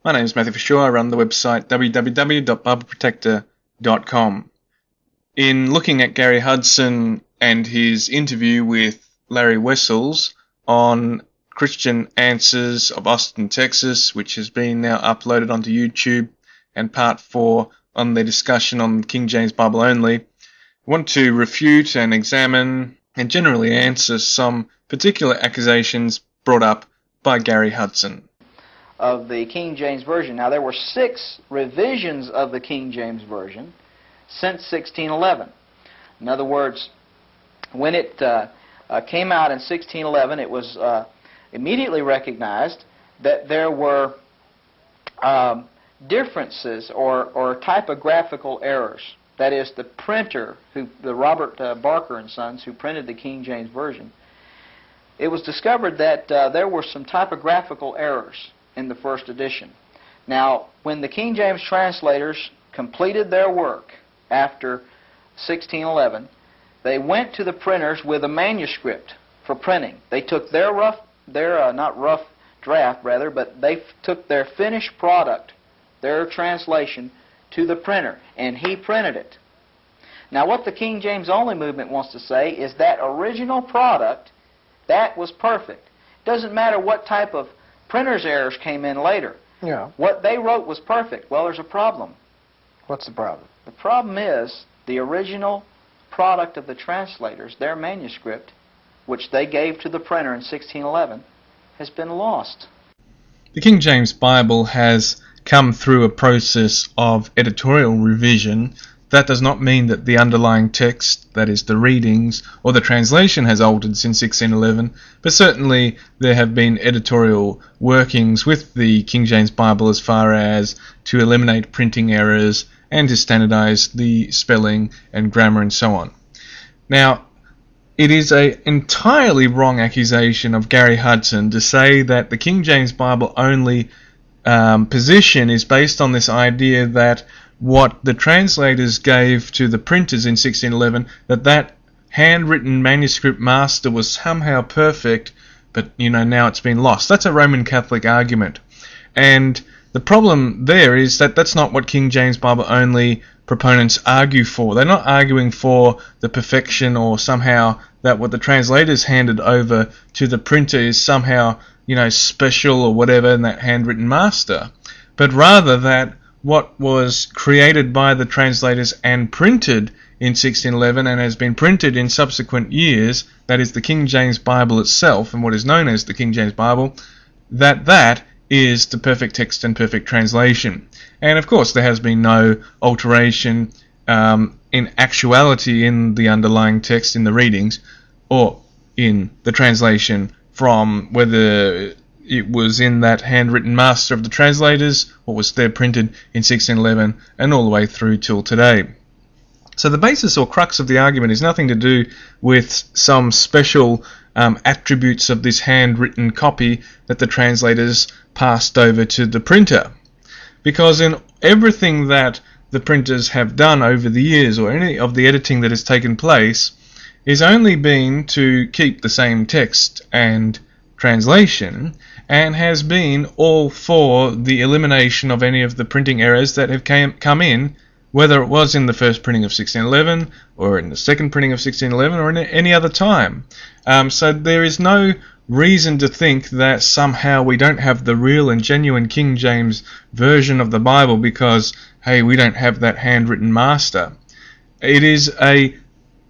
My name is Matthew Fisher. I run the website www.bibleprotector.com. In looking at Gary Hudson and his interview with Larry Wessels on Christian Answers of Austin, Texas, which has been now uploaded onto YouTube, and part 4 on their discussion on King James Bible only, I want to refute and examine and generally answer some particular accusations brought up by Gary Hudson. Of the King James Version. Now, there were 6 revisions of the King James Version since 1611. In other words, when it came out in 1611, it was immediately recognized that there were differences or typographical errors. That is, the printer, the Robert Barker and Sons, who printed the King James Version, it was discovered that there were some typographical errors in the first edition. Now, when the King James translators completed their work after 1611, they went to the printers with a manuscript for printing. They took their they took their finished product, their translation, to the printer, and he printed it. Now, what the King James only movement wants to say is that original product, that was perfect. It doesn't matter what type of printer's errors came in later. Yeah. What they wrote was perfect. Well, there's a problem. What's the problem? The problem is the original product of the translators, their manuscript, which they gave to the printer in 1611, has been lost. The King James Bible has come through a process of editorial revision. That does not mean that the underlying text, that is the readings, or the translation has altered since 1611, but certainly there have been editorial workings with the King James Bible as far as to eliminate printing errors and to standardize the spelling and grammar and so on. Now, it is an entirely wrong accusation of Gary Hudson to say that the King James Bible only position is based on this idea that what the translators gave to the printers in 1611, that handwritten manuscript master was somehow perfect, but now it's been lost. That's a Roman Catholic argument. And the problem there is that that's not what King James Bible only proponents argue for. They're not arguing for the perfection or somehow that what the translators handed over to the printer is somehow, special or whatever in that handwritten master, but rather that what was created by the translators and printed in 1611 and has been printed in subsequent years, that is the King James Bible itself and what is known as the King James Bible, that is the perfect text and perfect translation. And of course there has been no alteration in actuality in the underlying text in the readings or in the translation from whether it was in that handwritten master of the translators or was there printed in 1611 and all the way through till today. So the basis or crux of the argument is nothing to do with some special attributes of this handwritten copy that the translators passed over to the printer. Because in everything that the printers have done over the years, or any of the editing that has taken place, is only been to keep the same text and translation, and has been all for the elimination of any of the printing errors that have come in, whether it was in the first printing of 1611 or in the second printing of 1611 or in any other time. So there is no reason to think that somehow we don't have the real and genuine King James version of the Bible because, hey, we don't have that handwritten master. It is a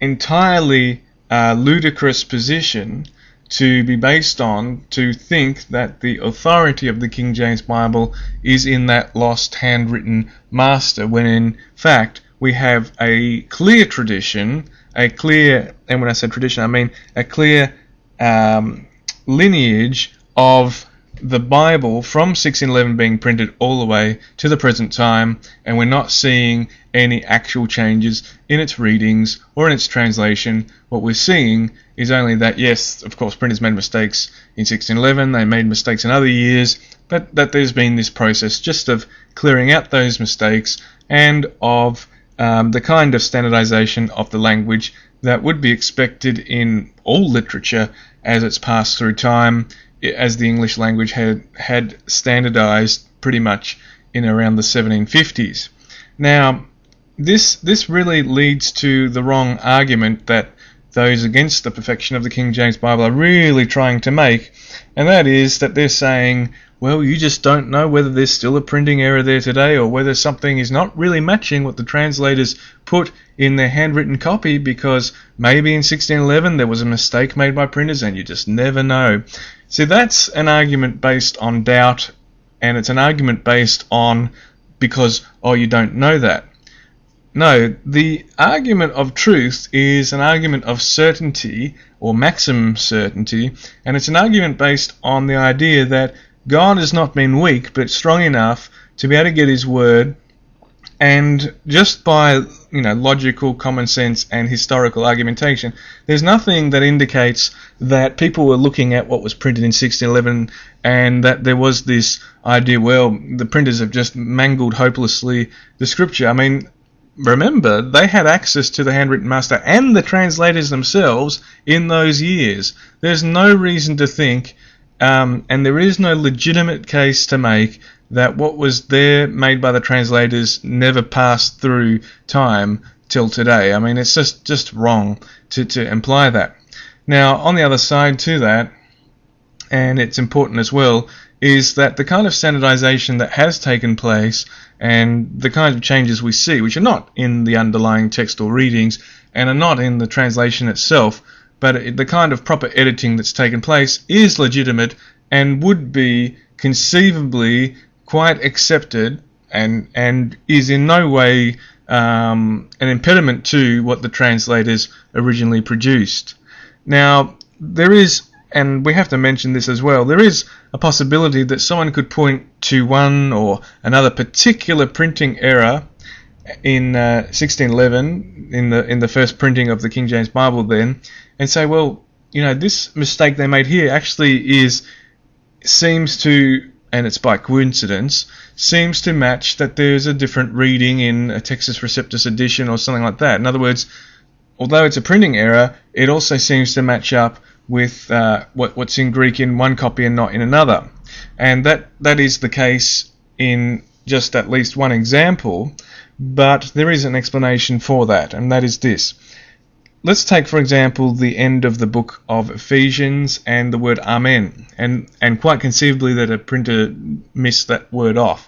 entirely ludicrous position to be based on to think that the authority of the King James Bible is in that lost handwritten master, when in fact we have a clear tradition, and when I say tradition I mean a clear lineage of the Bible from 1611 being printed all the way to the present time, and we're not seeing any actual changes in its readings or in its translation. What we're seeing is only that, yes, of course, printers made mistakes in 1611, they made mistakes in other years, but that there's been this process just of clearing out those mistakes and of the kind of standardization of the language that would be expected in all literature as it's passed through time, as the English language had standardized pretty much in around the 1750s. Now, this really leads to the wrong argument that those against the perfection of the King James Bible are really trying to make, and that is that they're saying, well, you just don't know whether there's still a printing error there today or whether something is not really matching what the translators put in their handwritten copy, because maybe in 1611 there was a mistake made by printers and you just never know. See, that's an argument based on doubt, and it's an argument based on because, oh, you don't know that. No, the argument of truth is an argument of certainty or maximum certainty, and it's an argument based on the idea that God has not been weak but strong enough to be able to get his word, and just by logical common sense and historical argumentation, there's nothing that indicates that people were looking at what was printed in 1611 and that there was this idea, well, the printers have just mangled hopelessly the scripture. I mean, remember, they had access to the handwritten master and the translators themselves in those years. There's no reason to think, and there is no legitimate case to make, that what was there made by the translators never passed through time till today. I mean, it's just wrong to imply that. Now, on the other side to that, and it's important as well, is that the kind of standardization that has taken place and the kind of changes we see, which are not in the underlying text or readings and are not in the translation itself, but the kind of proper editing that's taken place is legitimate and would be conceivably quite accepted and is in no way an impediment to what the translators originally produced. Now, there is, and we have to mention this as well, there is a possibility that someone could point to one or another particular printing error in 1611, in the first printing of the King James Bible then, and say, well, this mistake they made here actually seems to, and it's by coincidence, seems to match that there's a different reading in a Textus Receptus edition or something like that. In other words, although it's a printing error, it also seems to match up with what's in Greek in one copy and not in another. And that is the case in just at least one example, but there is an explanation for that, and that is this. Let's take, for example, the end of the book of Ephesians and the word Amen, and quite conceivably that a printer missed that word off.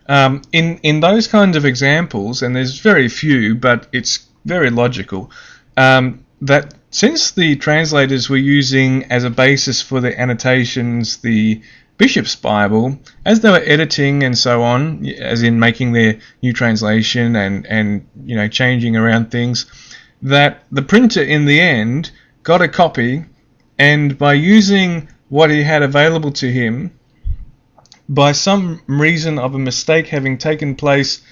In those kinds of examples, and there's very few, but it's very logical, that since the translators were using as a basis for the annotations the Bishop's Bible, as they were editing and so on, as in making their new translation and changing around things, that the printer in the end got a copy, and by using what he had available to him, by some reason of a mistake having taken place,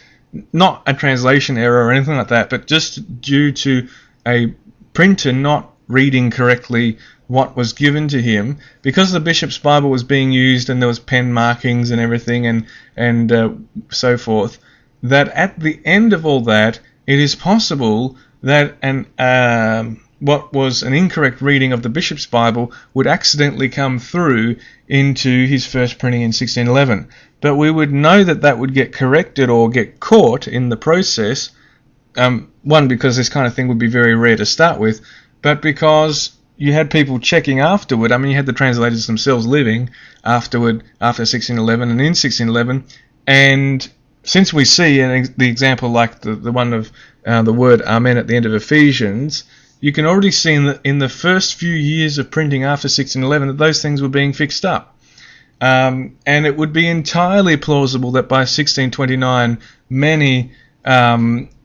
not a translation error or anything like that, but just due to a printer not reading correctly what was given to him, because the Bishop's Bible was being used and there was pen markings and everything and so forth, that at the end of all that, it is possible that what was an incorrect reading of the Bishop's Bible would accidentally come through into his first printing in 1611. But we would know that would get corrected or get caught in the process, one, because this kind of thing would be very rare to start with, but because you had people checking afterward. I mean, you had the translators themselves living afterward, after 1611 and in 1611, and since we see the example like the one of the word Amen at the end of Ephesians, you can already see in the first few years of printing after 1611 that those things were being fixed up. And it would be entirely plausible that by 1629 many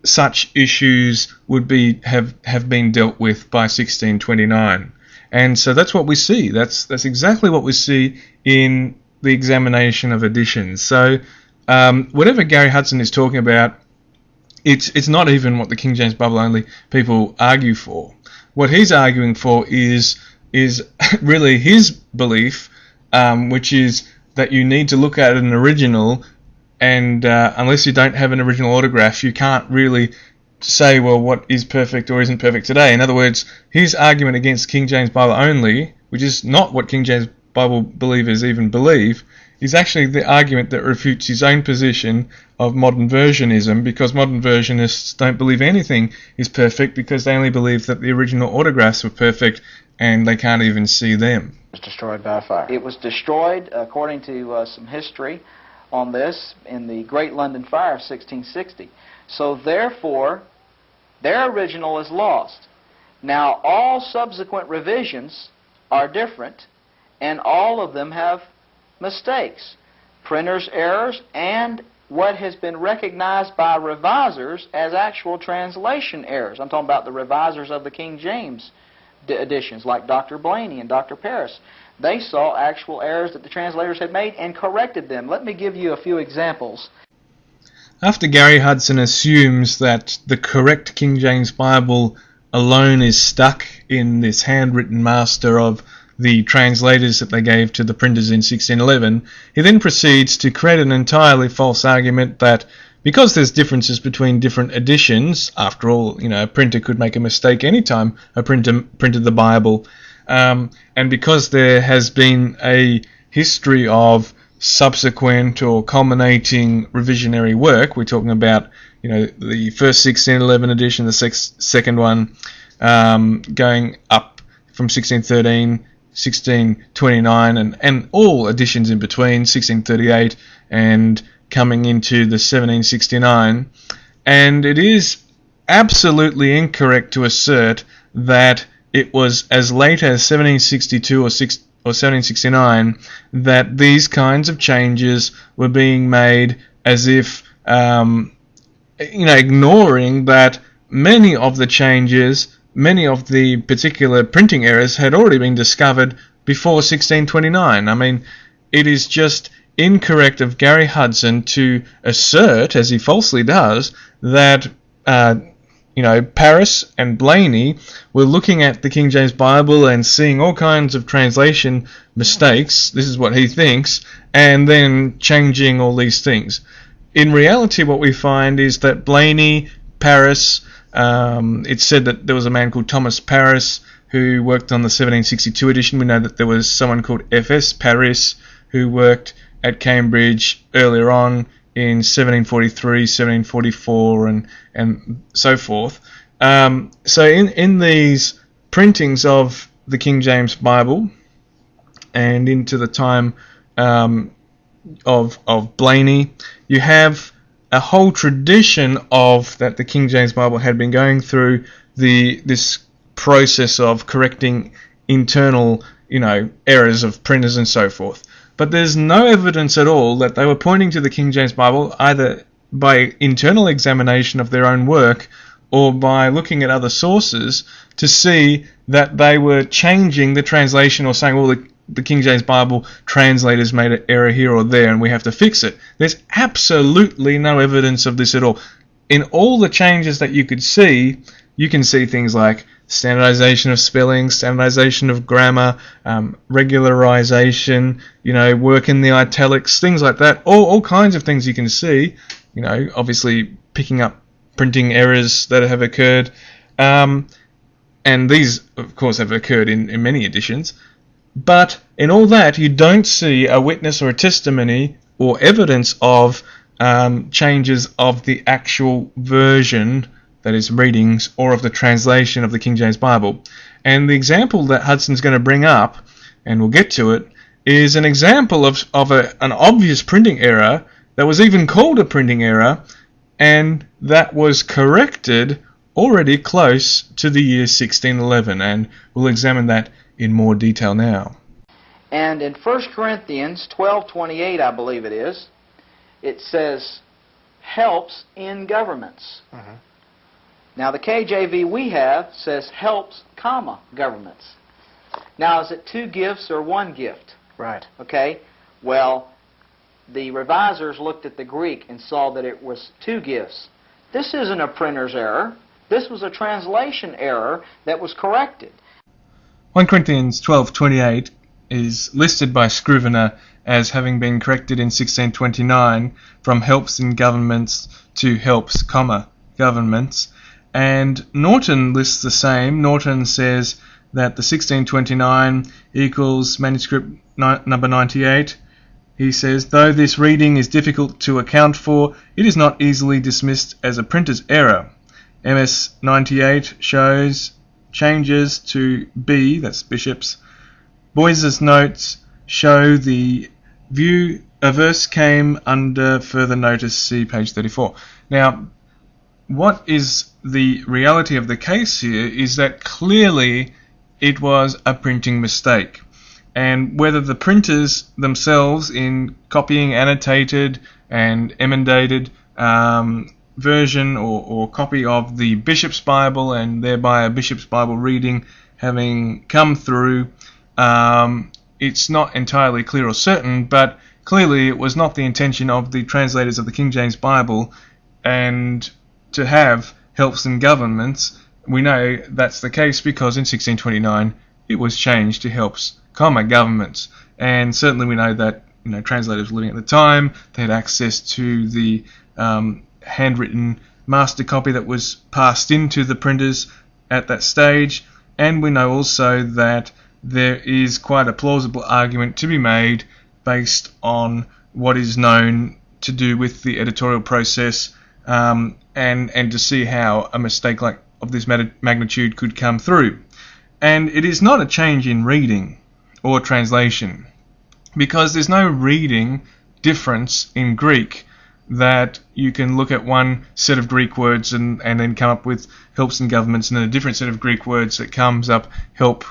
such issues would have been dealt with by 1629. And so that's what we see. That's exactly what we see in the examination of editions. So whatever Gary Hudson is talking about, it's not even what the King James Bible only people argue for. What he's arguing for is really his belief, which is that you need to look at an original, and unless you don't have an original autograph, you can't really say, well, what is perfect or isn't perfect today. In other words, his argument against King James Bible only, which is not what King James Bible believers even believe, is actually the argument that refutes his own position of modern versionism, because modern versionists don't believe anything is perfect because they only believe that the original autographs were perfect and they can't even see them. It was destroyed by fire. It was destroyed, according to some history on this, in the Great London Fire of 1660. So therefore, their original is lost. Now, all subsequent revisions are different, and all of them have mistakes, printer's errors, and what has been recognized by revisers as actual translation errors. I'm talking about the revisers of the King James editions, like Dr. Blaney and Dr. Paris. They saw actual errors that the translators had made and corrected them. Let me give you a few examples. After Gary Hudson assumes that the correct King James Bible alone is stuck in this handwritten master of the translators that they gave to the printers in 1611, he then proceeds to create an entirely false argument that because there's differences between different editions, after all, a printer could make a mistake anytime a printer printed the Bible, and because there has been a history of subsequent or culminating revisionary work, we're talking about the first 1611 edition, the second one going up from 1613, 1629, and all editions in between, 1638 and coming into the 1769, and it is absolutely incorrect to assert that it was as late as 1762 or 1769 that these kinds of changes were being made, as if ignoring that many of the changes, many of the particular printing errors had already been discovered before 1629. I mean, it is just incorrect of Gary Hudson to assert, as he falsely does, that Paris and Blaney were looking at the King James Bible and seeing all kinds of translation mistakes, this is what he thinks, and then changing all these things. In reality, what we find is that Blaney, Paris, it's said that there was a man called Thomas Paris who worked on the 1762 edition. We know that there was someone called F.S. Paris who worked at Cambridge earlier on in 1743, 1744, and so forth. So in these printings of the King James Bible and into the time of Blaney, you have a whole tradition of that the King James Bible had been going through this process of correcting internal errors of printers and so forth. But there's no evidence at all that they were pointing to the King James Bible either by internal examination of their own work or by looking at other sources to see that they were changing the translation or saying, well, the King James Bible translators made an error here or there and we have to fix it. There's absolutely no evidence of this at all. In all the changes that you could see, you can see things like standardization of spelling, standardization of grammar, regularization, work in the italics, things like that. All kinds of things you can see, obviously picking up printing errors that have occurred. And these, of course, have occurred in many editions. But in all that, you don't see a witness or a testimony or evidence of changes of the actual version, that is readings, or of the translation of the King James Bible. And the example that Hudson's going to bring up, and we'll get to it, is an example of an obvious printing error that was even called a printing error, and that was corrected already close to the year 1611, and we'll examine that in more detail now. And in 1 Corinthians 12:28, I believe it says, helps in governments. Mm-hmm. Now the KJV we have says helps, comma, governments. Now is it two gifts or one gift? Right. Okay. Well, the revisers looked at the Greek and saw that it was two gifts. This isn't a printer's error. This was a translation error that was corrected. 1 Corinthians 12:28 is listed by Scrivener as having been corrected in 1629 from helps in governments to helps, comma, governments. And Norton lists the same. Norton says that the 1629 equals manuscript number 98. He says, though this reading is difficult to account for, it is not easily dismissed as a printer's error. MS 98 shows changes to B, that's bishops. Boyce's notes show the view a verse came under further notice, see page 34. Now, what is the reality of the case here is that clearly it was a printing mistake. And whether the printers themselves, in copying annotated and emendated version or copy of the Bishop's Bible, and thereby a Bishop's Bible reading having come through, it's not entirely clear or certain, but clearly it was not the intention of the translators of the King James Bible and to have helps and governments. We know that's the case because in 1629 it was changed to helps, governments. And certainly we know that translators living at the time, they had access to the handwritten master copy that was passed into the printers at that stage. And we know also that there is quite a plausible argument to be made based on what is known to do with the editorial process, and to see how a mistake like of this magnitude could come through. And it is not a change in reading or translation, because there's no reading difference in Greek that you can look at one set of Greek words and then come up with helps and governments, and then a different set of Greek words that comes up help,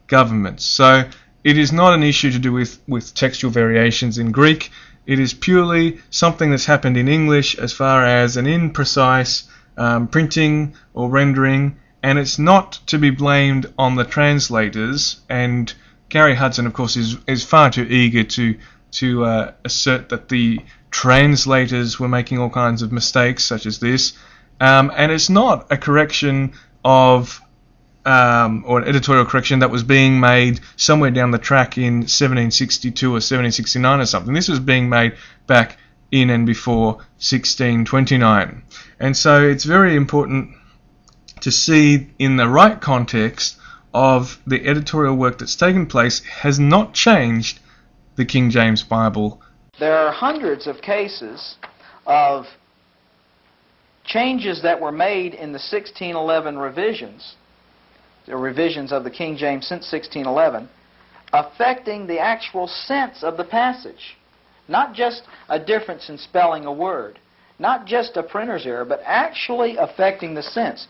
governments. So it is not an issue to do with textual variations in Greek. It is purely something that's happened in English as far as an imprecise printing or rendering, and it's not to be blamed on the translators. And Gary Hudson, of course, is far too eager to assert that the translators were making all kinds of mistakes such as this, and it's not a correction of or an editorial correction that was being made somewhere down the track in 1762 or 1769 or something. This was being made back in and before 1629. And so it's very important to see in the right context of the editorial work that's taken place has not changed the King James Bible. There are hundreds of cases of changes that were made in the 1611 revisions, the revisions of the King James since 1611, affecting the actual sense of the passage. Not just a difference in spelling a word, not just a printer's error, but actually affecting the sense.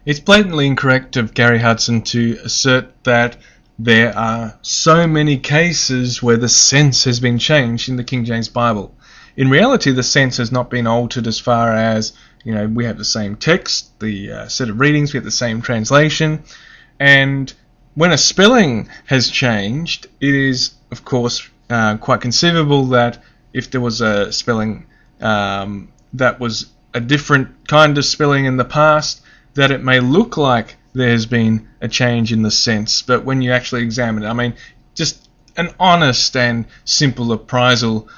It's blatantly incorrect of Gary Hudson to assert that there are so many cases where the sense has been changed in the King James Bible. In reality, the sense has not been altered as far as, we have the same text, the set of readings, we have the same translation, and when a spelling has changed, it is, of course, quite conceivable that if there was a spelling that was a different kind of spelling in the past, that it may look like there's been a change in the sense. But when you actually examine it, just an honest and simple appraisal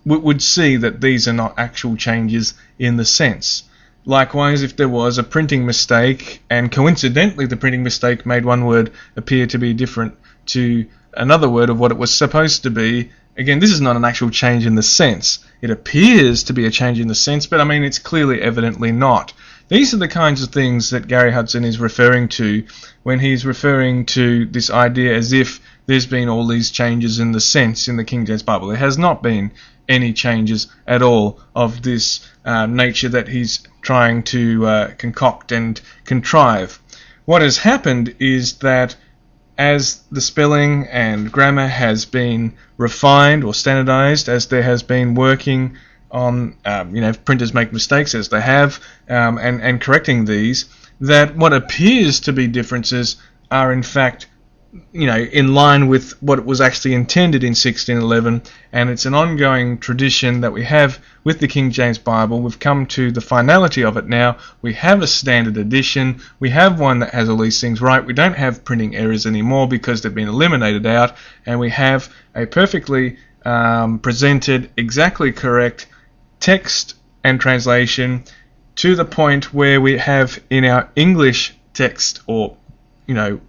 would see that these are not actual changes in the sense. Likewise, if there was a printing mistake, and coincidentally the printing mistake made one word appear to be different to another word of what it was supposed to be, again, this is not an actual change in the sense. It appears to be a change in the sense, but it's clearly evidently not. These are the kinds of things that Gary Hudson is referring to when he's referring to this idea as if there's been all these changes in the sense in the King James Bible. There has not been any changes at all of this nature that he's trying to concoct and contrive. What has happened is that as the spelling and grammar has been refined or standardized, as there has been working on, if printers make mistakes, as they have, and correcting these, that what appears to be differences are in fact, in line with what was actually intended in 1611, and it's an ongoing tradition that we have with the King James Bible. We've come to the finality of it now. We have a standard edition. We have one that has all these things right. We don't have printing errors anymore because they've been eliminated out, and we have a perfectly presented, exactly correct text and translation, to the point where we have in our English text or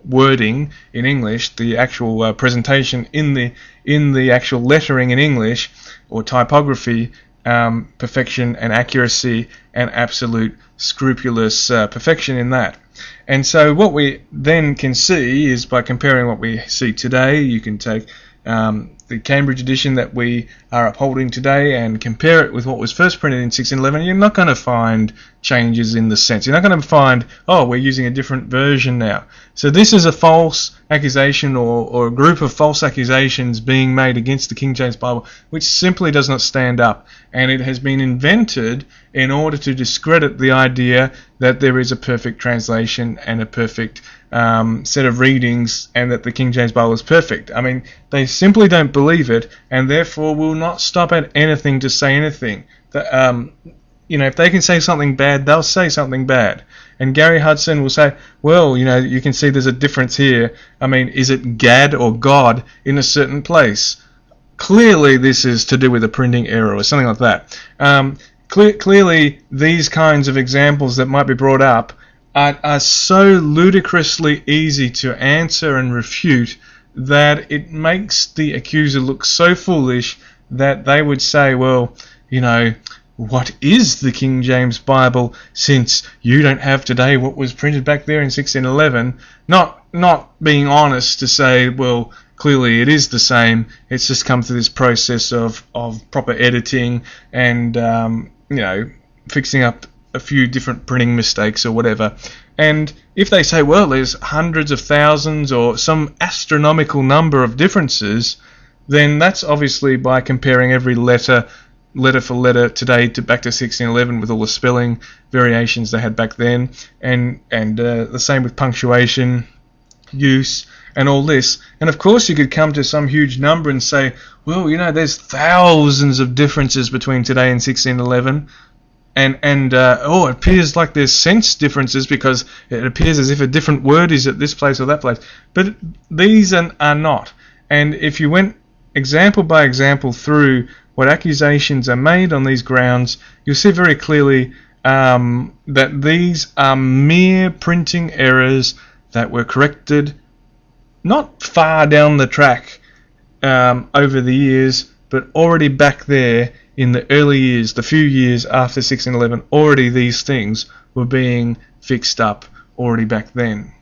wording in English, the actual presentation in the actual lettering in English or typography, perfection and accuracy and absolute scrupulous perfection in that. And so what we then can see is, by comparing what we see today, you can take the Cambridge edition that we are upholding today and compare it with what was first printed in 1611. You're not going to find changes in the sense. You're not going to find, oh, we're using a different version now. So this is a false accusation or a group of false accusations being made against the King James Bible, which simply does not stand up. And it has been invented in order to discredit the idea that there is a perfect translation and a perfect set of readings, and that the King James Bible is perfect. I mean, they simply don't believe it, and therefore will not stop at anything to say anything. If they can say something bad, they'll say something bad. And Gary Hudson will say, well, you can see there's a difference here. I mean, is it Gad or God in a certain place? Clearly this is to do with a printing error or something like that. Clearly these kinds of examples that might be brought up are so ludicrously easy to answer and refute that it makes the accuser look so foolish that they would say, well, what is the King James Bible, since you don't have today what was printed back there in 1611? Not being honest to say, well, clearly it is the same. It's just come through this process of proper editing and fixing up a few different printing mistakes or whatever. And if they say, well, there's hundreds of thousands or some astronomical number of differences, then that's obviously by comparing every letter for letter today to back to 1611 with all the spelling variations they had back then, and the same with punctuation use and all this. And of course you could come to some huge number and say, well, there's thousands of differences between today and 1611. And it appears like there's sense differences because it appears as if a different word is at this place or that place. But these are not. And if you went example by example through what accusations are made on these grounds, you'll see very clearly that these are mere printing errors that were corrected not far down the track over the years, but already back there in the early years, the few years after 1611, already these things were being fixed up already back then.